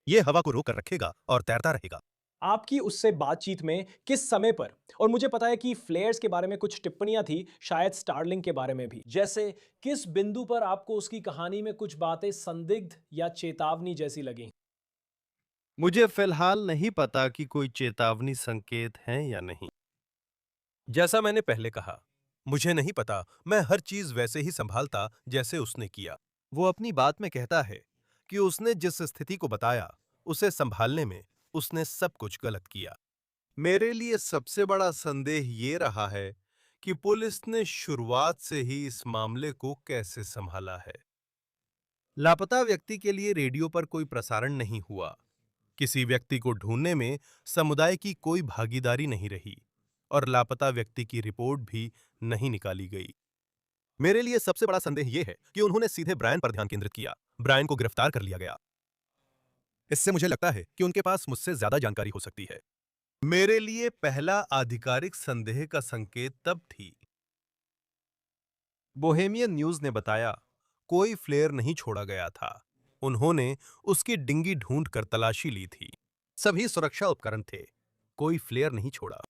S4: यह हवा को रोक कर रखेगा और तैरता रहेगा।
S1: आपकी उससे बातचीत में किस समय पर, और मुझे पता है कि फ्लेयर्स के बारे में कुछ टिप्पणियां थी, शायद स्टारलिंक के बारे में भी, जैसे किस बिंदु पर आपको उसकी कहानी में कुछ बातें संदिग्ध या चेतावनी जैसी लगी?
S4: मुझे फिलहाल नहीं पता कि कोई चेतावनी संकेत हैं या नहीं। जैसा मैंने पहले कहा, मुझे नहीं पता। मैं हर चीज वैसे ही संभालता जैसे उसने किया। वो अपनी बात में कहता है कि उसने जिस स्थिति को बताया, उसे संभालने में उसने सब कुछ गलत किया। मेरे लिए सबसे बड़ा संदेह ये रहा है कि पुलिस ने शुरुआत से ही इस मामले को कैसे संभाला है। लापता व्यक्ति के लिए रेडियो पर कोई प्रसारण नहीं हुआ। किसी व्यक्ति को ढूंढने में समुदाय की कोई भागीदारी नहीं रही और लापता व्यक्ति की रिपोर्ट भी नहीं निकाली गई। मेरे लिए सबसे बड़ा संदेह यह है कि उन्होंने सीधे ब्रायन पर ध्यान केंद्रित किया। ब्रायन को गिरफ्तार कर लिया गया। इससे मुझे लगता है कि उनके पास मुझसे ज्यादा जानकारी हो सकती है। मेरे लिए पहला आधिकारिक संदेह का संकेत तब थी। बोहेमियन न्यूज ने बताया कोई फ्लेयर नहीं छोड़ा गया था। उन्होंने उसकी डिंगी ढूंढ कर तलाशी ली थी। सभी सुरक्षा उपकरण थे, कोई फ्लेयर नहीं छोड़ा।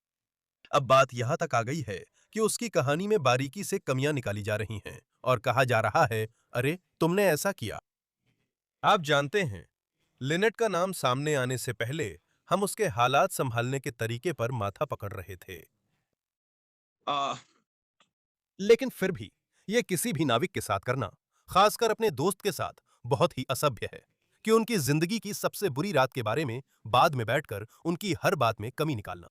S4: अब बात यहां तक आ गई है कि उसकी कहानी में बारीकी से कमियां निकाली जा रही हैं और कहा जा रहा है, अरे तुमने ऐसा किया। आप जानते हैं, लिनेट का नाम सामने आने से पहले हम उसके हालात संभालने के तरीके पर माथा पकड़ रहे थे। लेकिन फिर भी यह किसी भी नाविक के साथ करना, खासकर अपने दोस्त के साथ, बहुत ही असभ्य है कि उनकी जिंदगी की सबसे बुरी रात के बारे में बाद में बैठकर उनकी हर बात में कमी निकालना।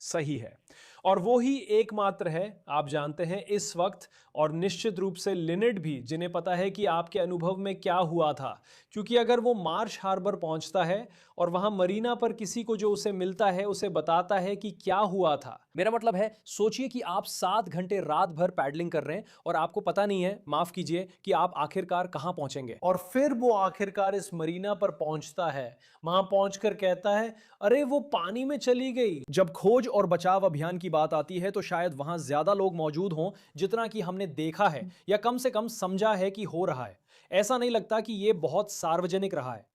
S1: सही है। और वो ही एकमात्र है, आप जानते हैं, इस वक्त, और निश्चित रूप से लिनेट भी, जिन्हें पता है कि आपके अनुभव में क्या हुआ था। क्योंकि अगर वो मार्श हार्बर पहुंचता है और वहां मरीना पर किसी को जो उसे मिलता है उसे बताता है कि क्या हुआ था। मेरा मतलब है, सोचिए कि आप 7 घंटे रात भर पैडलिंग कर रहे हैं और आपको पता नहीं है, माफ कीजिए, कि आप आखिरकार कहां पहुंचेंगे। और फिर वो आखिरकार इस मरीना पर पहुंचता है। वहां पहुंचकर कहता है, अरे वो पानी में चली गई। जब खोज और बचाव अभियान की बात आती है तो शायद वहां ज्यादा लोग मौजूद हों जितना कि हमने देखा है या कम से कम समझा है कि हो रहा है। ऐसा नहीं लगता कि ये बहुत सार्वजनिक रहा है।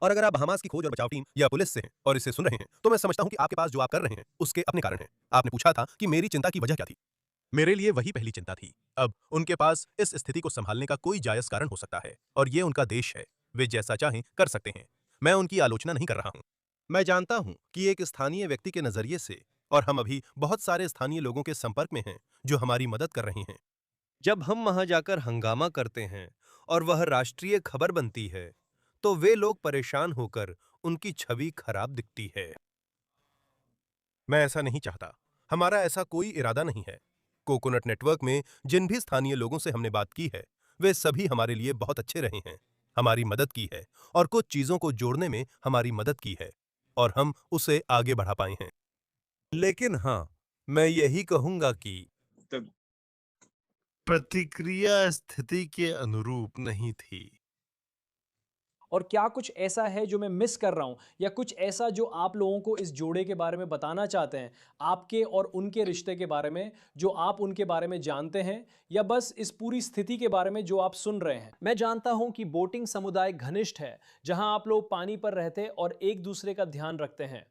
S4: और अगर आप बहामास की खोज और बचाव टीम या पुलिस से हैं और इसे सुन रहे हैं, तो मैं समझता हूं कि आपके पास जो आप कर रहे हैं उसके अपने कारण हैं। आपने पूछा था कि मेरी चिंता की वजह क्या थी। मेरे लिए वही पहली चिंता थी। अब उनके पास इस स्थिति को संभालने का कोई जायज कारण हो सकता है और ये उनका देश है, वे जैसा चाहें कर सकते हैं। मैं उनकी आलोचना नहीं कर रहा हूं। मैं जानता हूं कि एक स्थानीय व्यक्ति के नजरिए से, और हम अभी बहुत सारे स्थानीय लोगों के संपर्क में हैं जो हमारी मदद कर रहे हैं। जब हम वहां जाकर हंगामा करते हैं और वह राष्ट्रीय खबर बनती है, तो वे लोग परेशान होकर उनकी छवि खराब दिखती है। मैं ऐसा नहीं चाहता। हमारा ऐसा कोई इरादा नहीं है। कोकोनट नेटवर्क में जिन भी स्थानीय लोगों से हमने बात की है, वे सभी हमारे लिए बहुत अच्छे रहे हैं, हमारी मदद की है और कुछ चीजों को जोड़ने में हमारी मदद की है और हम उसे आगे बढ़ा पाए हैं। लेकिन हाँ, मैं यही कहूंगा कि प्रतिक्रिया स्थिति के अनुरूप नहीं थी।
S1: और क्या कुछ ऐसा है जो मैं मिस कर रहा हूं, या कुछ ऐसा जो आप लोगों को इस जोड़े के बारे में बताना चाहते हैं, आपके और उनके रिश्ते के बारे में, जो आप उनके बारे में जानते हैं, या बस इस पूरी स्थिति के बारे में जो आप सुन रहे हैं? मैं जानता हूं कि बोटिंग समुदाय घनिष्ठ है, जहां आप लोग पानी पर रहते और एक दूसरे का ध्यान रखते हैं।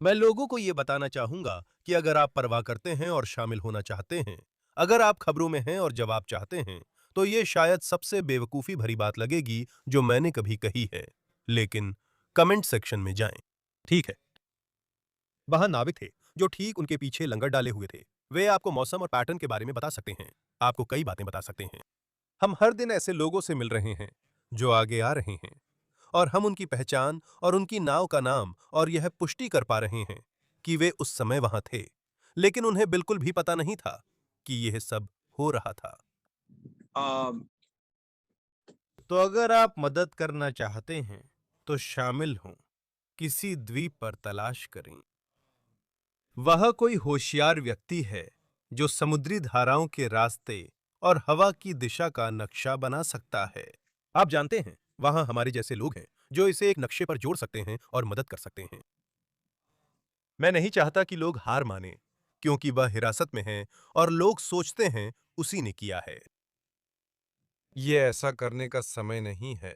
S4: मैं लोगों को यह बताना चाहूंगा कि अगर आप परवाह करते हैं और शामिल होना चाहते हैं, अगर आप खबरों में हैं और जवाब चाहते हैं, तो ये शायद सबसे बेवकूफी भरी बात लगेगी जो मैंने कभी कही है, लेकिन कमेंट सेक्शन में जाएं। ठीक है, वहां नाविक थे जो ठीक उनके पीछे लंगर डाले हुए थे। वे आपको मौसम और पैटर्न के बारे में बता सकते हैं, आपको कई बातें बता सकते हैं। हम हर दिन ऐसे लोगों से मिल रहे हैं जो आगे आ रहे हैं और हम उनकी पहचान और उनकी नाव का नाम और यह पुष्टि कर पा रहे हैं कि वे उस समय वहां थे, लेकिन उन्हें बिल्कुल भी पता नहीं था कि यह सब हो रहा था। तो अगर आप मदद करना चाहते हैं तो शामिल हों, किसी द्वीप पर तलाश करें। वह कोई होशियार व्यक्ति है जो समुद्री धाराओं के रास्ते और हवा की दिशा का नक्शा बना सकता है। आप जानते हैं, वहां हमारे जैसे लोग हैं जो इसे एक नक्शे पर जोड़ सकते हैं और मदद कर सकते हैं। मैं नहीं चाहता कि लोग हार माने, क्योंकि वह हिरासत में है और लोग सोचते हैं उसी ने किया है। यह ऐसा करने का समय नहीं है।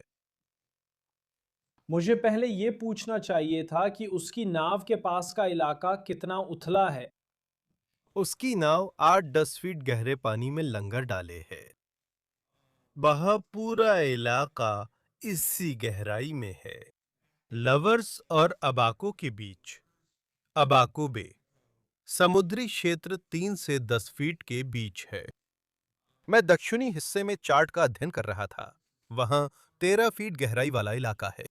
S1: मुझे पहले ये पूछना चाहिए था कि उसकी नाव के पास का इलाका कितना उथला है।
S4: उसकी नाव 8-10 फीट गहरे पानी में लंगर डाले है। वह पूरा इलाका इसी गहराई में है, लवर्स और अबाको के बीच। अबाको बे समुद्री क्षेत्र 3 से 10 फीट के बीच है। मैं दक्षिणी हिस्से में चार्ट का अध्ययन कर रहा था। वहां 13 फीट गहराई वाला इलाका है।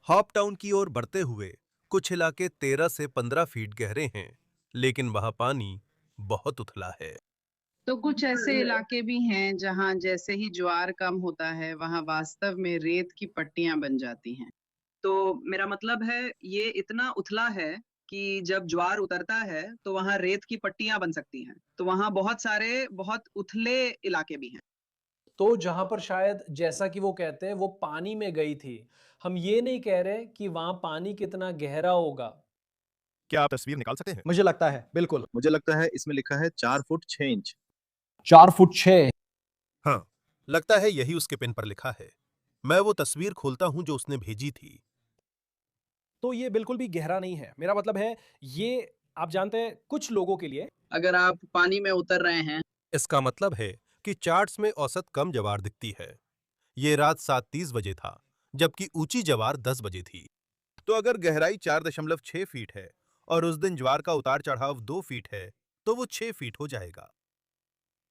S4: हॉप टाउन की ओर बढ़ते हुए कुछ इलाके 13 से 15 फीट गहरे हैं, लेकिन वहां पानी बहुत उथला है।
S5: तो कुछ ऐसे इलाके भी हैं जहां जैसे ही ज्वार कम होता है वहां वास्तव में रेत की पट्टियां बन जाती हैं। तो मेरा मतलब है, ये इतना उथला है कि जब ज्वार उतरता है तो वहां रेत की पट्टियां बन सकती हैं। तो वहां बहुत सारे बहुत उथले इलाके भी हैं।
S1: तो जहां पर शायद, जैसा कि वो कहते हैं, वो पानी में गई थी। हम ये नहीं कह रहे कि वहां पानी कितना गहरा होगा।
S4: क्या आप तस्वीर निकाल सकते हैं?
S1: मुझे लगता है, बिल्कुल।
S3: मुझे लगता है इसमें लिखा है 4 फुट 6 इंच।
S1: 4 फुट 6।
S4: हाँ, लगता है यही उसके पेन पर लिखा है। मैं वो तस्वीर खोलता हूं जो उसने भेजी थी।
S1: तो ये बिल्कुल भी गहरा नहीं है। मेरा मतलब है, ये आप जानते हैं कुछ लोगों के लिए
S5: अगर आप पानी में उतर रहे हैं
S4: इसका मतलब है कि चार्ट्स में औसत कम ज्वार दिखती है। ये रात 7:30 बजे था, जबकि ऊंची ज्वार 10 बजे थी। तो अगर गहराई 4.6 फीट है और उस दिन ज्वार का उतार चढ़ाव 2 फीट है, तो वो 6 फीट हो जाएगा।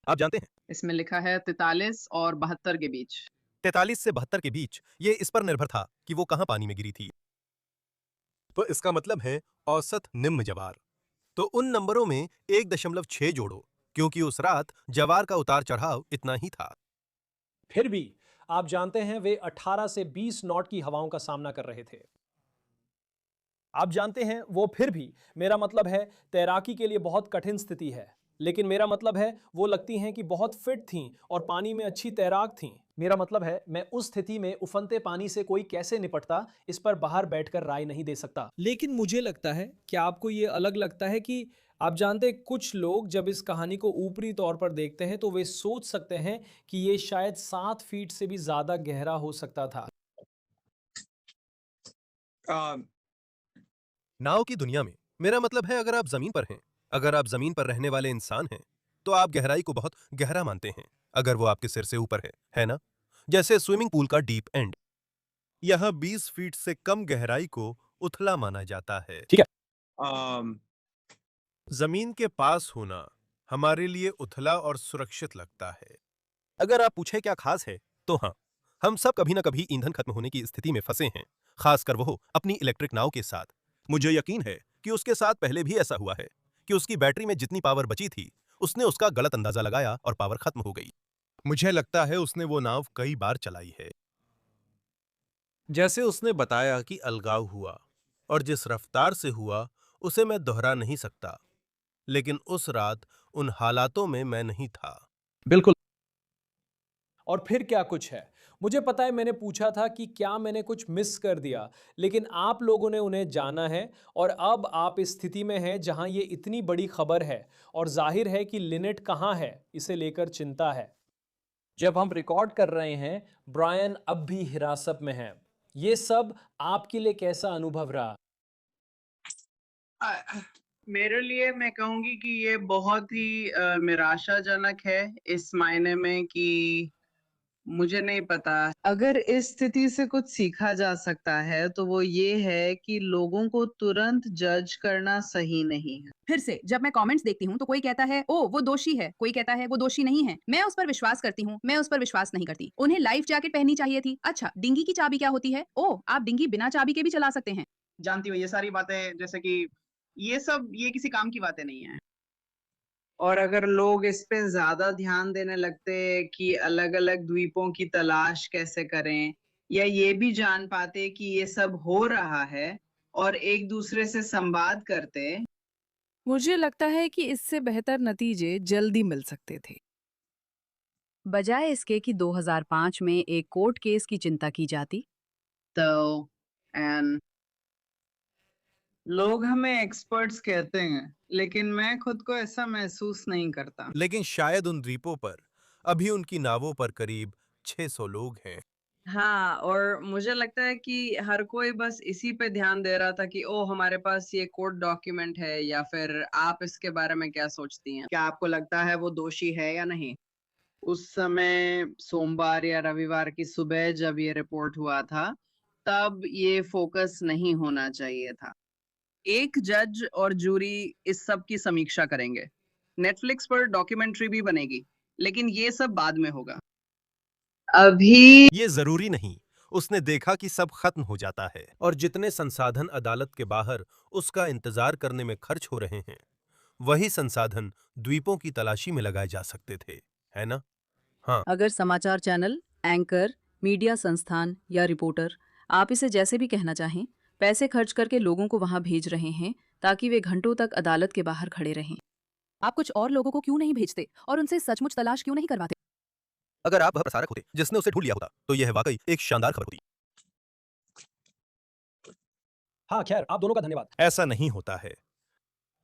S4: आप जानते हैं,
S5: इसमें लिखा है 43 और 72 के बीच।
S4: 43 से 72 के बीच ये इस पर निर्भर था कि वो कहां पानी में गिरी थी। तो इसका मतलब है औसत निम्न ज्वार। तो उन नंबरों में 1.6 जोड़ो, क्योंकि उस रात ज्वार का उतार चढ़ाव इतना ही था।
S1: फिर भी आप जानते हैं वे 18 से 20 नॉट की हवाओं का सामना कर रहे थे। आप जानते हैं वो फिर भी, मेरा मतलब है तैराकी के लिए बहुत कठिन स्थिति है, लेकिन मेरा मतलब है वो लगती हैं कि बहुत फिट थीं और पानी में अच्छी तैराक थीं। मेरा मतलब है मैं उस स्थिति में उफनते पानी से कोई कैसे निपटता, इस पर बाहर बैठकर राय नहीं दे सकता। लेकिन मुझे लगता है कि आपको ये अलग लगता है कि आप जानते हैं कुछ लोग जब इस कहानी को ऊपरी तौर पर देखते हैं तो वे सोच सकते हैं कि ये शायद 7 फीट से भी ज्यादा गहरा हो सकता था।
S4: नाव की दुनिया में मेरा मतलब है, अगर आप जमीन पर हैं, अगर आप जमीन पर रहने वाले इंसान हैं, तो आप गहराई को बहुत गहरा मानते हैं अगर वो आपके सिर से ऊपर है ना? जैसे स्विमिंग पूल का डीप एंड। यहां 20 फीट से कम गहराई को उथला माना जाता है।
S1: ठीक है।
S4: जमीन के पास होना हमारे लिए उथला और सुरक्षित लगता है। अगर आप पूछे क्या खास है, तो हाँ, हम सब कभी ना कभी ईंधन खत्म होने की स्थिति में फंसे हैं, खासकर वो अपनी इलेक्ट्रिक नाव के साथ। मुझे यकीन है कि उसके साथ पहले भी ऐसा हुआ है कि उसकी बैटरी में जितनी पावर बची थी, उसने उसका गलत अंदाजा लगाया और पावर खत्म हो गई। मुझे लगता है उसने वो नाव कई बार चलाई है। जैसे उसने बताया कि अलगाव हुआ, और जिस रफ्तार से हुआ उसे मैं दोहरा नहीं सकता, लेकिन उस रात उन हालातों में मैं नहीं था।
S1: बिल्कुल। और फिर क्या कुछ है, मुझे पता है मैंने पूछा था कि क्या मैंने कुछ मिस कर दिया, लेकिन आप लोगों ने उन्हें जाना है और अब आप इस स्थिति में हैं जहां ये इतनी बड़ी खबर है और जाहिर है कि लिनेट कहां है, इसे लेकर चिंता है। जब हम रिकॉर्ड कर रहे हैं, ब्रायन अब भी हिरासत में है। ये सब आपके लिए कैसा अनुभव रहा?
S5: मेरे लिए मैं कहूंगी कि ये बहुत ही निराशाजनक है, इस मायने में कि मुझे नहीं पता। अगर इस स्थिति से कुछ सीखा जा सकता है तो वो ये है कि लोगों को तुरंत जज करना सही नहीं है।
S7: फिर से जब मैं कमेंट्स देखती हूँ तो कोई कहता है ओ वो दोषी है, कोई कहता है वो दोषी नहीं है। मैं उस पर विश्वास करती हूँ, मैं उस पर विश्वास नहीं करती। उन्हें लाइफ जैकेट पहननी चाहिए थी। अच्छा, डिंगी की चाबी क्या होती है? ओ, आप डिंगी बिना चाबी के भी चला सकते हैं।
S5: जानती हो ये सारी बातें, जैसे कि ये किसी काम की बातें नहीं है। और अगर लोग इस पे ज्यादा ध्यान देने लगते कि अलग-अलग द्वीपों की तलाश कैसे करें, या ये भी जान पाते कि ये सब हो रहा है और एक दूसरे से संवाद करते।
S7: मुझे लगता है कि इससे बेहतर नतीजे जल्दी मिल सकते थे, बजाय इसके कि 2005 में एक कोर्ट केस की चिंता की जाती।
S5: तो एंड लोग हमें एक्सपर्ट्स कहते हैं, लेकिन मैं खुद को ऐसा महसूस नहीं करता।
S4: लेकिन शायद उन द्वीपों पर अभी उनकी नावों पर करीब 600 लोग हैं।
S5: हाँ, और मुझे लगता है कि हर कोई बस इसी पे ध्यान दे रहा था कि ओ हमारे पास ये कोर्ट डॉक्यूमेंट है, या फिर आप इसके बारे में क्या सोचती हैं? क्या आपको लगता है वो दोषी है या नहीं? उस समय सोमवार या रविवार की सुबह जब ये रिपोर्ट हुआ था, तब ये फोकस नहीं होना चाहिए था। एक जज और जूरी इस सब की समीक्षा करेंगे। नेटफ्लिक्स पर डॉक्यूमेंट्री भी बनेगी, लेकिन ये सब बाद में होगा। अभी
S4: ये जरूरी नहीं। उसने देखा कि सब खत्म हो जाता है, और जितने संसाधन अदालत के बाहर उसका इंतजार करने में खर्च हो रहे हैं, वही संसाधन द्वीपों की तलाशी में लगाए जा सकते थे, है ना? हाँ।
S7: अगर समाचार चैनल, एंकर, मीडिया संस्थान या रिपोर्टर, आप इसे जैसे भी कहना चाहें, पैसे खर्च करके लोगों को वहां भेज रहे हैं ताकि वे घंटों तक अदालत के बाहर खड़े रहें, आप कुछ और लोगों को क्यों नहीं भेजते और उनसे सचमुच तलाश क्यों नहीं करवाते?
S4: अगर आप वह प्रसारक होते जिसने उसे ढूंढ लिया होता, तो यह वाकई एक शानदार खबर होती।
S1: हाँ, खैर, आप दोनों का धन्यवाद।
S4: ऐसा नहीं होता है।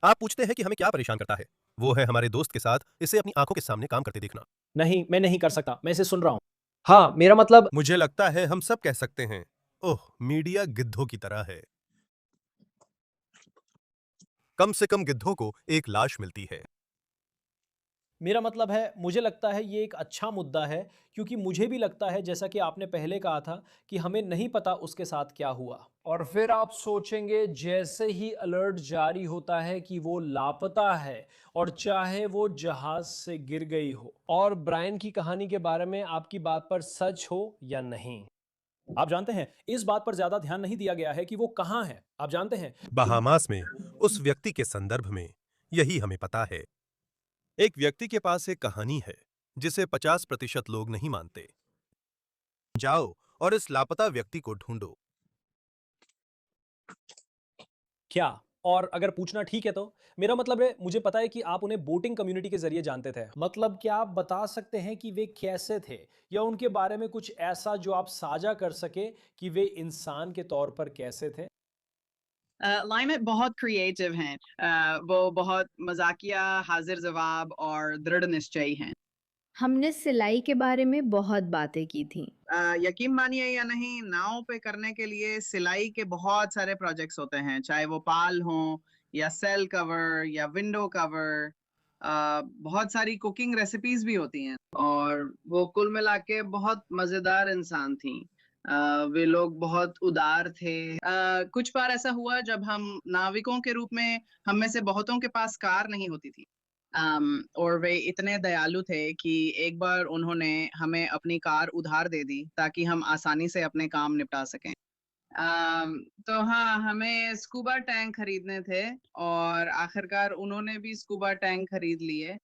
S4: आप पूछते हैं कि हमें क्या परेशान करता है। वो है हमारे दोस्त के साथ इसे अपनी आंखों के सामने काम करते देखना।
S1: नहीं, मैं नहीं कर सकता, मैं इसे सुन रहा हूँ। हाँ, मेरा मतलब।
S4: मुझे लगता है हम सब कह सकते हैं, ओह मीडिया गिद्धों की तरह है। कम से कम गिद्धों को एक लाश मिलती है।
S1: मेरा मतलब है, मुझे लगता है ये एक अच्छा मुद्दा है, क्योंकि मुझे भी लगता है, जैसा कि आपने पहले कहा था, कि हमें नहीं पता उसके साथ क्या हुआ। और फिर आप सोचेंगे, जैसे ही अलर्ट जारी होता है कि वो लापता है, और चाहे वो जहाज से गिर गई हो, और ब्रायन की कहानी के बारे में आपकी बात पर सच हो या नहीं। आप जानते हैं, इस बात पर ज्यादा ध्यान नहीं दिया गया है कि वो कहाँ है। आप जानते हैं,
S4: बहामास में उस व्यक्ति के संदर्भ में यही हमें पता है। एक व्यक्ति के पास एक कहानी है जिसे 50% लोग नहीं मानते। जाओ और इस लापता व्यक्ति को ढूंढो।
S1: क्या? और अगर पूछना ठीक है तो मेरा मतलब है, मुझे पता है कि आप उन्हें बोटिंग कम्युनिटी के जरिए जानते थे। मतलब क्या आप बता सकते हैं कि वे कैसे थे, या उनके बारे में कुछ ऐसा जो आप साझा कर सके कि वे इंसान के तौर पर कैसे थे?
S5: लाइमेट बहुत क्रिएटिव हैं। वो बहुत मजाकिया, हाजिर जवाब और दृढ़ निश्चयी हैं।
S9: हमने सिलाई के बारे में बहुत बातें की थी।
S5: यकीन मानिए या नहीं, नाव पे करने के लिए सिलाई के बहुत सारे प्रोजेक्ट्स होते हैं, चाहे वो पाल हो या सेल कवर या विंडो कवर। बहुत सारी कुकिंग रेसिपीज भी होती हैं, और वो कुल मिला के बहुत मजेदार इंसान थी। वे लोग बहुत उदार थे। कुछ बार ऐसा हुआ जब हम नाविकों के रूप में, हम में से बहुतों के पास कार नहीं होती थी। और वे इतने दयालु थे कि एक बार उन्होंने हमें अपनी कार उधार दे दी ताकि हम आसानी से अपने काम निपटा सकें। तो हाँ, हमें स्कूबा टैंक खरीदने थे, और आखिरकार उन्होंने भी स्कूबा टैंक खरीद लिए।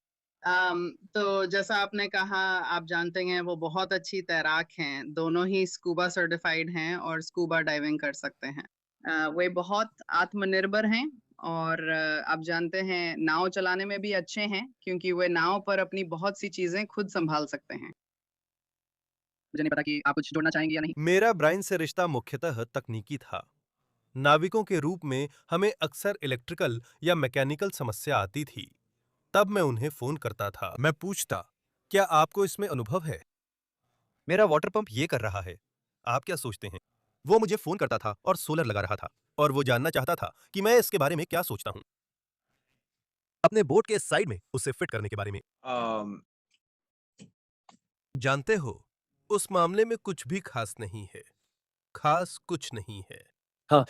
S5: तो जैसा आपने कहा, आप जानते हैं वो बहुत अच्छी तैराक हैं, दोनों ही स्कूबा सर्टिफाइड हैं और स्कूबा डाइविंग कर सकते हैं। वे बहुत आत्मनिर्भर हैं, और आप जानते हैं नाव चलाने में भी अच्छे हैं, क्योंकि वे नाव पर अपनी बहुत सी चीजें खुद संभाल सकते हैं। मुझे नहीं पता कि आप कुछ जोड़ना चाहेंगे या नहीं।
S4: मेरा ब्रायन से रिश्ता मुख्यतः तकनीकी था। नाविकों के रूप में हमें अक्सर इलेक्ट्रिकल या मैकेनिकल समस्या आती थी। तब मैं उन्हें फोन करता था। मैं पूछता, क्या आपको इसमें अनुभव है? मेरा वाटर पंप ये कर रहा है, आप क्या सोचते हैं? वो मुझे फोन करता था और सोलर लगा रहा था, और वो जानना चाहता था कि मैं इसके बारे में क्या सोचता हूं, अपने बोट के साइड में उसे फिट करने के बारे में। जानते हो, उस मामले में कुछ भी खास नहीं है। खास कुछ नहीं है।
S1: हाँ,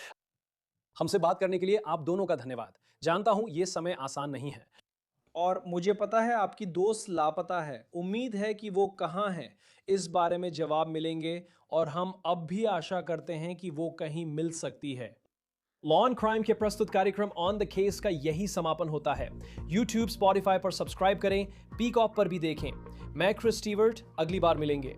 S1: हमसे बात करने के लिए आप दोनों का धन्यवाद। जानता हूं ये समय आसान नहीं है, और मुझे पता है आपकी दोस्त लापता है। उम्मीद है कि वो कहाँ है, इस बारे में जवाब मिलेंगे, और हम अब भी आशा करते हैं कि वो कहीं मिल सकती है। लॉ एंड क्राइम के प्रस्तुत कार्यक्रम ऑन द केस का यही समापन होता है। YouTube, Spotify पर सब्सक्राइब करें, पीकॉक पर भी देखें। मैं क्रिस स्टीवर्ट, अगली बार मिलेंगे।